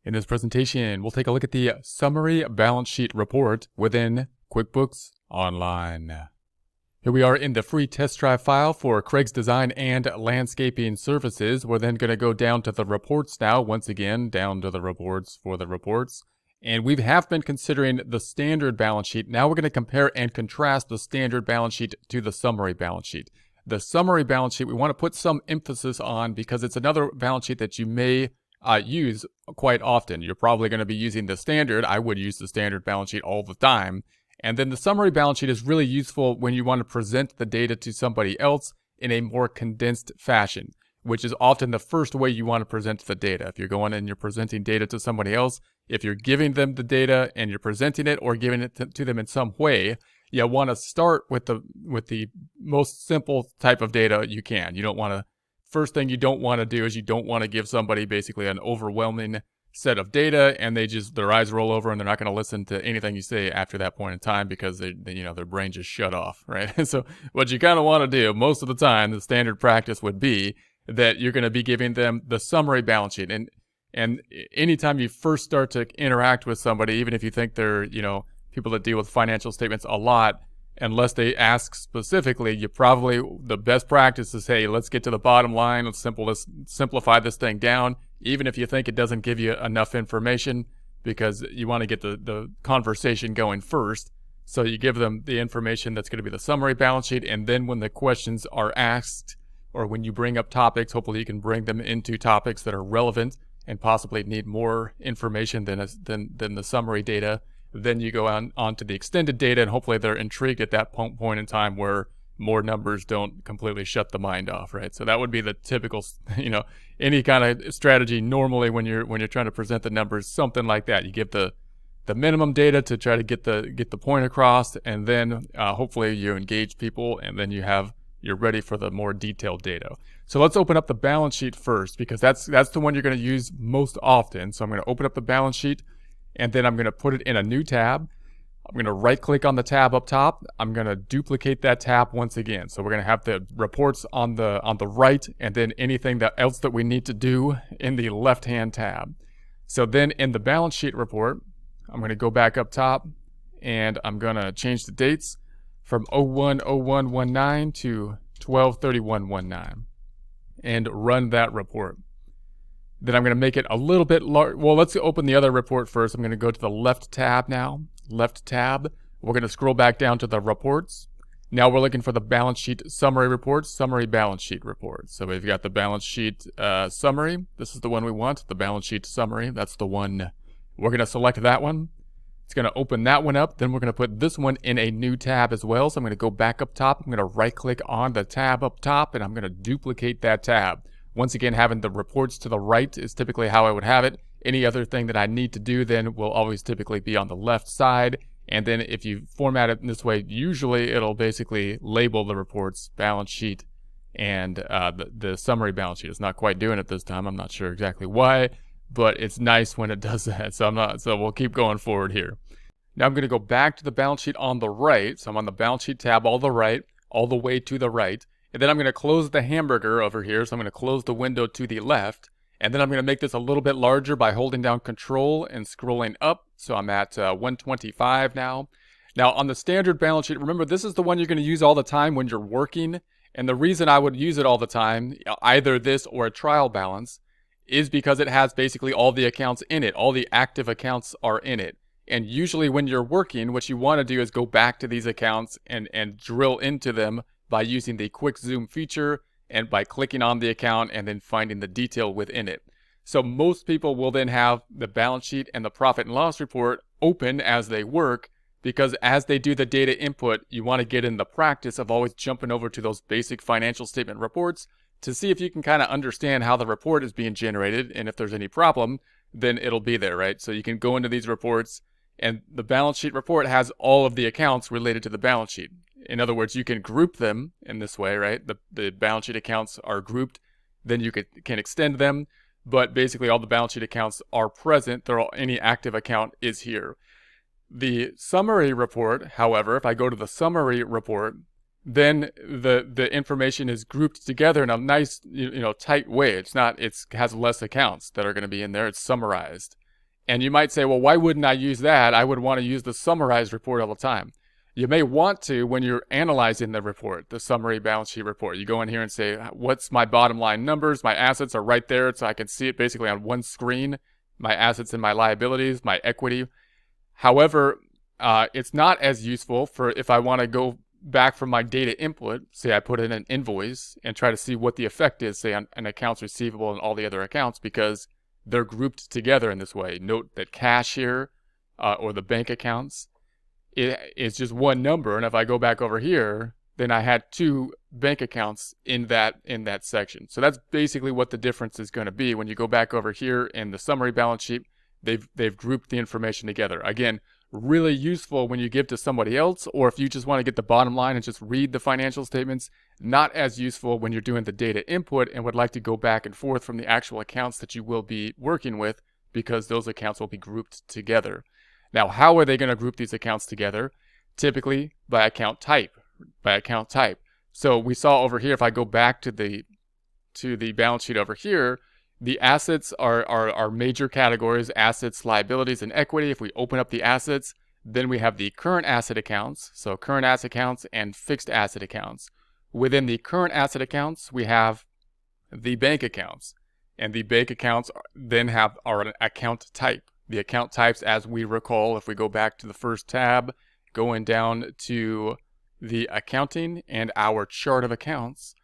In this presentation, we'll take a look at the Summary Balance Sheet Report within QuickBooks Online. Here we are in the free test drive file for Craig's Design and Landscaping Services. We're then going to go down to the reports now, once again, down to the reports for the reports. And we have been considering the standard balance sheet. Now we're going to compare and contrast the standard balance sheet to the summary balance sheet. The summary balance sheet we want to put some emphasis on because it's another balance sheet that you may use quite often. You're probably going to be using the standard. I would use the standard balance sheet all the time. And then the summary balance sheet is really useful when you want to present the data to somebody else in a more condensed fashion, which is often the first way you want to present the data. If you're going and you're presenting data to somebody else, if you're giving them the data and you're presenting it or giving it to them in some way, you want to start with the most simple type of data you can. You don't want to First thing you don't want to do is you don't want to give somebody basically an overwhelming set of data and their eyes roll over and they're not going to listen to anything you say after that point in time because their brain just shut off, right? So what you kind of want to do most of the time, the standard practice would be that you're going to be giving them the summary balance sheet. And anytime you first start to interact with somebody, even if you think they're, people that deal with financial statements a lot, unless they ask specifically, the best practice is, hey, let's get to the bottom line. Let's simplify this thing down, even if you think it doesn't give you enough information, because you want to get the conversation going first. So you give them the information that's going to be the summary balance sheet, and then when the questions are asked, or when you bring up topics, hopefully you can bring them into topics that are relevant and possibly need more information than the summary data. Then you go on to the extended data, and hopefully they're intrigued at that point in time where more numbers don't completely shut the mind off, right? So that would be the typical, any kind of strategy normally when you're trying to present the numbers, something like that. You give the minimum data to try to get the point across, and then hopefully you engage people, and then you're ready for the more detailed data. So let's open up the balance sheet first, because that's the one you're going to use most often. So I'm going to open up the balance sheet, and then I'm going to put it in a new tab. I'm going to right click on the tab up top. I'm going to duplicate that tab once again. So we're going to have the reports on the right, and then anything else that we need to do in the left hand tab. So then in the balance sheet report, I'm going to go back up top, and I'm going to change the dates from 01/01/19 to 12/31/19 and run that report. Then I'm going to make it a little bit large. Well, let's open the other report first. I'm going to go to the left tab now. Left tab. We're going to scroll back down to the reports. Now we're looking for the balance sheet summary report, summary balance sheet report. So we've got the balance sheet summary. This is the one we want, the balance sheet summary. That's the one. We're going to select that one. It's going to open that one up. Then we're going to put this one in a new tab as well. So I'm going to go back up top. I'm going to right click on the tab up top, and I'm going to duplicate that tab. Once again, having the reports to the right is typically how I would have it. Any other thing that I need to do then will always typically be on the left side. And then if you format it in this way, usually it'll basically label the reports, balance sheet, and the summary balance sheet. It's not quite doing it this time. I'm not sure exactly why, but it's nice when it does that. So we'll keep going forward here. Now I'm going to go back to the balance sheet on the right. So I'm on the balance sheet tab all the way to the right. And then I'm going to close the hamburger over here. So I'm going to close the window to the left. And then I'm going to make this a little bit larger by holding down Control and scrolling up. So I'm at 125 now. Now on the standard balance sheet, remember this is the one you're going to use all the time when you're working. And the reason I would use it all the time, either this or a trial balance, is because it has basically all the accounts in it. All the active accounts are in it. And usually when you're working, what you want to do is go back to these accounts and drill into them by using the quick zoom feature and by clicking on the account and then finding the detail within it. So most people will then have the balance sheet and the profit and loss report open as they work, because as they do the data input, you want to get in the practice of always jumping over to those basic financial statement reports to see if you can kind of understand how the report is being generated, and if there's any problem, then it'll be there, right? So you can go into these reports, and the balance sheet report has all of the accounts related to the balance sheet. In other words, you can group them in this way, right? The balance sheet accounts are grouped. Then you can extend them. But basically, all the balance sheet accounts are present. Any active account is here. The summary report, however, if I go to the summary report, then the information is grouped together in a nice, tight way. It has less accounts that are going to be in there. It's summarized. And you might say, well, why wouldn't I use that? I would want to use the summarized report all the time. You may want to when you're analyzing the report, the summary balance sheet report. You go in here and say, what's my bottom line numbers? My assets are right there, so I can see it basically on one screen. My assets and my liabilities, my equity. However, it's not as useful for if I want to go back from my data input, say I put in an invoice and try to see what the effect is, say on accounts receivable and all the other accounts, because they're grouped together in this way. Note that cash here, or the bank accounts, it's just one number. And if I go back over here, then I had two bank accounts in that section. So that's basically what the difference is going to be. When you go back over here in the summary balance sheet, they've grouped the information together. Again, really useful when you give to somebody else, or if you just want to get the bottom line and just read the financial statements. Not as useful when you're doing the data input and would like to go back and forth from the actual accounts that you will be working with, because those accounts will be grouped together. Now, how are they going to group these accounts together? Typically by account type. So we saw over here, if I go back to the balance sheet over here, the assets are major categories: assets, liabilities, and equity. If we open up the assets, then we have the current asset accounts, so current asset accounts and fixed asset accounts. Within the current asset accounts, we have the bank accounts, and the bank accounts then are an account type. The account types, as we recall, if we go back to the first tab, going down to the accounting and our chart of accounts,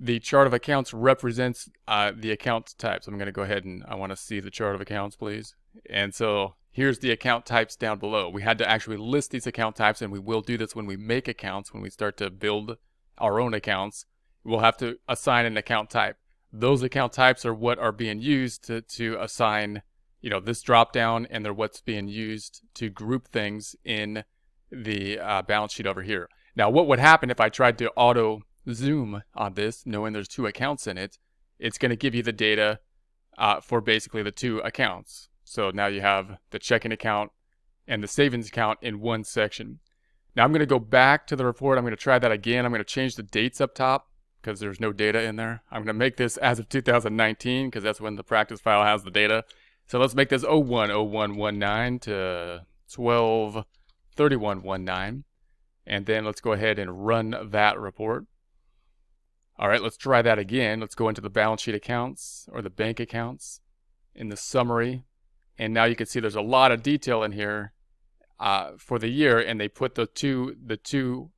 the chart of accounts represents the account types. I'm going to go ahead and I want to see the chart of accounts, please. And so here's the account types down below. We had to actually list these account types, and we will do this when we make accounts. When we start to build our own accounts, we'll have to assign an account type. Those account types are what are being used to assign, this drop down, and they're what's being used to group things in the balance sheet over here. Now, what would happen if I tried to auto zoom on this, knowing there's two accounts in it? It's going to give you the data for basically the two accounts. So now you have the checking account and the savings account in one section. Now I'm going to go back to the report. I'm going to try that again. I'm going to change the dates up top because there's no data in there. I'm going to make this as of 2019 because that's when the practice file has the data. So let's make this 01/01/19 to 12/31/19. And then let's go ahead and run that report. All right, let's try that again. Let's go into the balance sheet accounts or the bank accounts in the summary. And now you can see there's a lot of detail in here for the year, and they put the two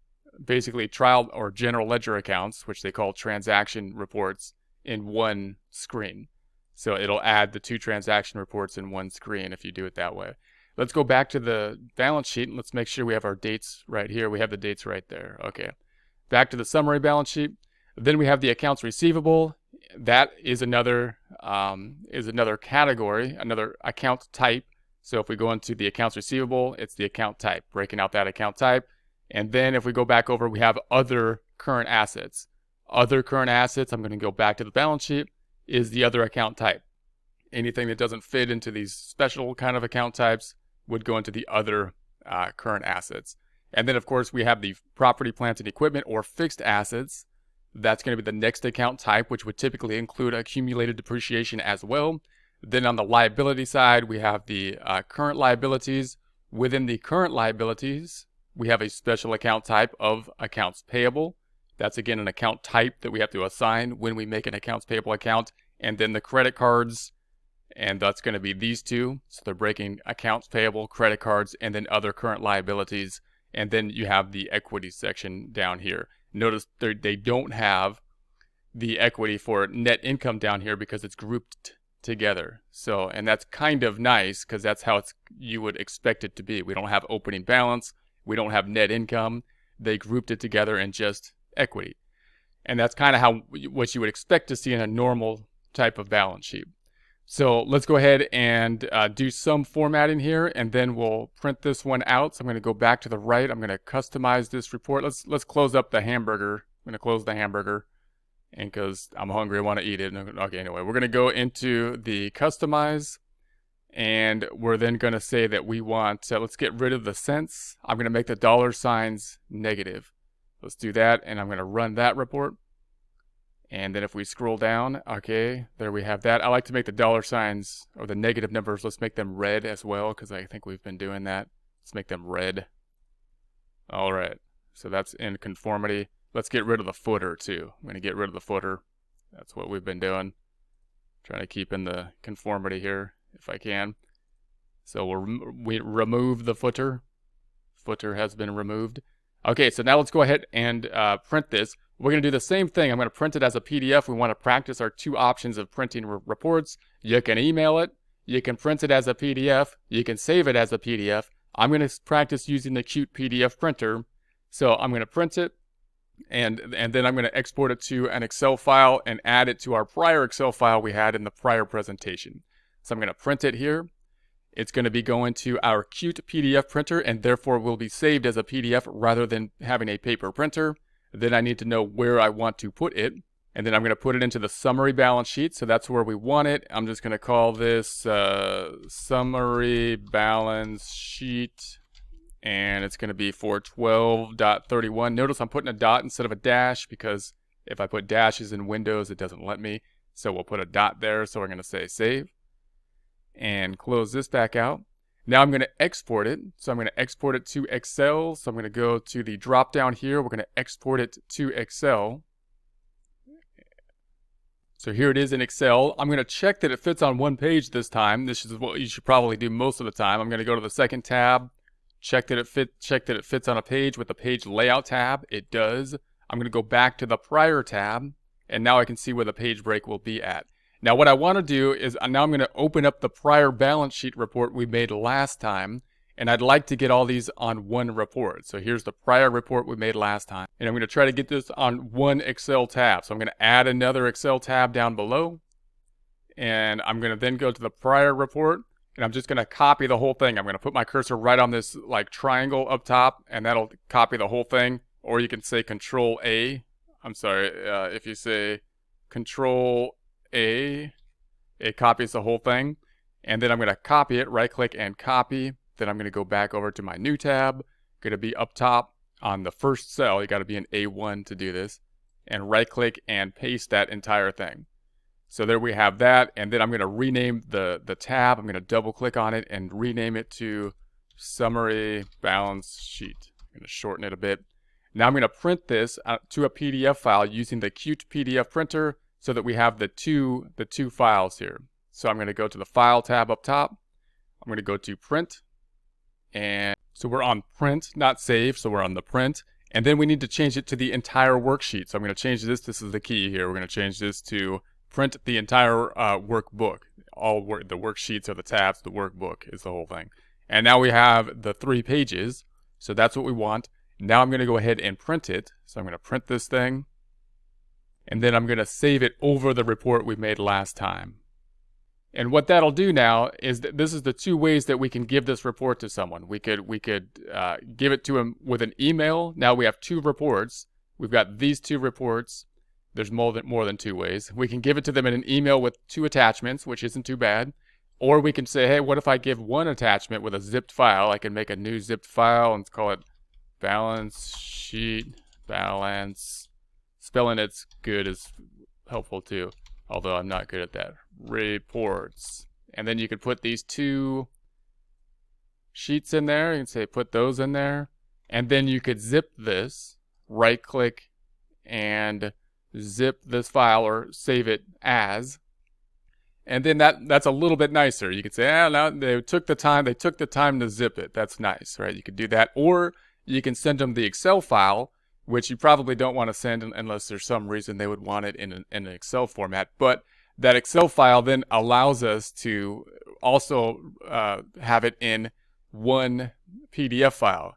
basically trial or general ledger accounts, which they call transaction reports, in one screen. So it'll add the two transaction reports in one screen if you do it that way. Let's go back to the balance sheet and let's make sure we have our dates right here. We have the dates right there. Okay. Back to the summary balance sheet. Then we have the accounts receivable. That is another category, another account type. So if we go into the accounts receivable, it's the account type, breaking out that account type. And then if we go back over, we have other current assets. Other current assets, I'm going to go back to the balance sheet, is the other account type. Anything that doesn't fit into these special kind of account types would go into the other current assets. And then, of course, we have the property, plant, and equipment, or fixed assets. That's going to be the next account type, which would typically include accumulated depreciation as well. Then on the liability side, we have the current liabilities. Within the current liabilities, we have a special account type of accounts payable. That's, again, an account type that we have to assign when we make an accounts payable account. And then the credit cards, and that's going to be these two. So they're breaking accounts payable, credit cards, and then other current liabilities. And then you have the equity section down here. Notice they don't have the equity for net income down here because it's grouped together. So, and that's kind of nice because that's how you would expect it to be. We don't have opening balance. We don't have net income. They grouped it together in just equity. And that's kind of what you would expect to see in a normal type of balance sheet. So let's go ahead and do some formatting here, and then we'll print this one out. So I'm going to go back to the right. I'm going to customize this report. Let's close up the hamburger. I'm going to close the hamburger, and because I'm hungry, I want to eat it. Okay, anyway, we're going to go into the customize, and we're then going to say that we want, let's get rid of the cents. I'm going to make the dollar signs negative. Let's do that, and I'm going to run that report. And then if we scroll down, okay, there we have that. I like to make the dollar signs or the negative numbers, let's make them red as well, because I think we've been doing that. Let's make them red. All right, so that's in conformity. Let's get rid of the footer too. I'm going to get rid of the footer. That's what we've been doing. Trying to keep in the conformity here if I can. So we remove the footer. Footer has been removed. Okay, so now let's go ahead and print this. We're going to do the same thing. I'm going to print it as a PDF. We want to practice our two options of printing reports. You can email it. You can print it as a PDF. You can save it as a PDF. I'm going to practice using the cute PDF printer. So I'm going to print it, and then I'm going to export it to an Excel file and add it to our prior Excel file we had in the prior presentation. So I'm going to print it here. It's going to be going to our cute PDF printer, and therefore will be saved as a PDF rather than having a paper printer. Then I need to know where I want to put it. And then I'm going to put it into the summary balance sheet. So that's where we want it. I'm just going to call this summary balance sheet. And it's going to be for 12.31. Notice I'm putting a dot instead of a dash, because if I put dashes in Windows, it doesn't let me. So we'll put a dot there. So we're going to say save. And close this back out. Now I'm going to export it. So I'm going to export it to Excel. So I'm going to go to the drop down here. We're going to export it to Excel. So here it is in Excel. I'm going to check that it fits on one page this time. This is what you should probably do most of the time. I'm going to go to the second tab, check that it fits on a page with the page layout tab. It does. I'm going to go back to the prior tab, and now I can see where the page break will be at. Now what I want to do is now I'm going to open up the prior balance sheet report we made last time, and I'd like to get all these on one report. So here's the prior report we made last time, and I'm going to try to get this on one Excel tab. So I'm going to add another Excel tab down below, and I'm going to then go to the prior report, and I'm just going to copy the whole thing. I'm going to put my cursor right on this like triangle up top, and that'll copy the whole thing. Or you can say Control A. I'm sorry, if you say Control A, it copies the whole thing. And then I'm going to copy it, right click and copy. Then I'm going to go back over to my new tab. Going to be up top on the first cell. You got to be in A1 to do this. And right click and paste that entire thing. So there we have that. And then I'm going to rename the tab. I'm going to double click on it and rename it to Summary Balance Sheet. I'm going to shorten it a bit. Now I'm going to print this to a PDF file using the Qt PDF printer so that we have the two files here. So I'm going to go to the File tab up top. I'm going to go to Print. And so we're on Print, not Save, so we're on the Print. And then we need to change it to the entire worksheet. So I'm going to change this. This is the key here. We're going to change this to print the entire workbook. The worksheets are the tabs. The workbook is the whole thing. And now we have the 3 pages. So that's what we want. Now I'm going to go ahead and print it. So I'm going to print this thing. And then I'm going to save it over the report we made last time. And what that'll do now is that this is the 2 ways that we can give this report to someone. We could give it to him with an email. Now we have 2 reports. We've got these 2 reports. There's more than 2 ways. We can give it to them in an email with 2 attachments, which isn't too bad. Or we can say, hey, what if I give 1 attachment with a zipped file? I can make a new zipped file and call it balance sheet, balance. Spelling it's good is helpful too, although I'm not good at that. Reports. And then you could put these 2 sheets in there. You can say put those in there. And then you could zip this, right click and zip this file or save it as. And then that's a little bit nicer. You could say, now they took the time to zip it. That's nice, right? You could do that. Or you can send them the Excel file, which you probably don't want to send unless there's some reason they would want it in an Excel format. But that Excel file then allows us to also have it in one PDF file.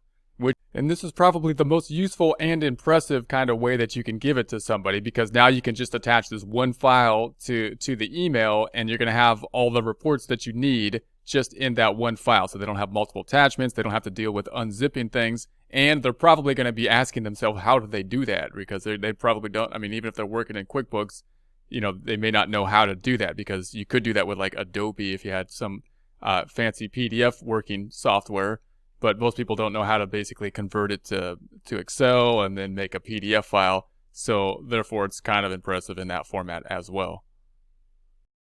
And this is probably the most useful and impressive kind of way that you can give it to somebody, because now you can just attach this one file to the email, and you're going to have all the reports that you need just in that one file. So they don't have multiple attachments. They don't have to deal with unzipping things. And they're probably going to be asking themselves, how do they do that? Because they probably don't. I mean, even if they're working in QuickBooks, they may not know how to do that, because you could do that with like Adobe if you had some fancy PDF working software. But most people don't know how to basically convert it to Excel and then make a PDF file. So therefore, it's kind of impressive in that format as well.